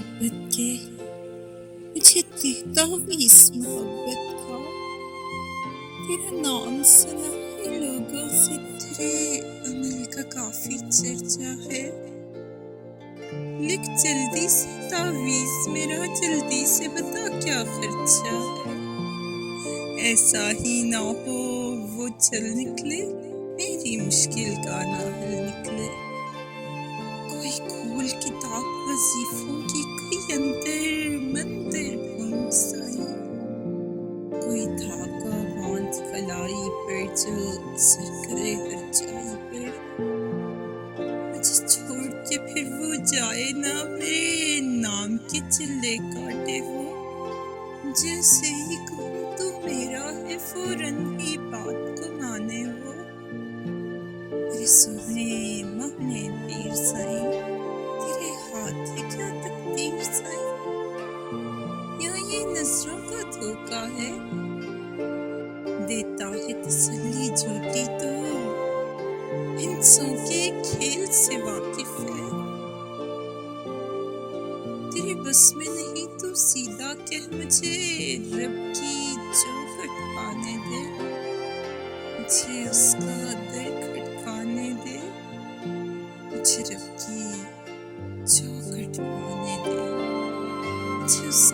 محبت کے مجھے دیتا ہوں اس محبت کا تیرا نام سنا ہے لوگوں سے تیرے عمل کا کافی چرچا ہے لکھ جلدی سے تعویذ میرا جلدی سے بتا کیا خرچہ ہے ایسا ہی نہ ہو وہ چل نکلے میری مشکل کا نہ حل نکلے کوئی کھول کتاب وظیفوں کی کوئی اندر مندر ڈھونڈ سائی کوئی دھاگا باندھ کلائی پر جو اثر کرے ہر چائی پر مجھے چھوڑ کے پھر وہ جائے نہ میرے نام کے چلے کاٹے وہ جیسے ہی کہوں تو میرا ہے فوراً ہی بات کو مانے وہ میرے سونے مہنے پیر سائیں تیرے ہاتھ ہے کیا تقدیر سائیں یا یہ نظروں کا دھوکا ہے دیتا ہے تسلی جھوٹی تو ہنسوں کے کھیل سے واقف ہے تیرے بس میں نہیں تو سیدھا کہہ مجھے رب کی چوکھٹ پانے دے مجھے اس کا در کھٹکانے دے مجھے رب کی چوکھٹ پانے دے مجھے اس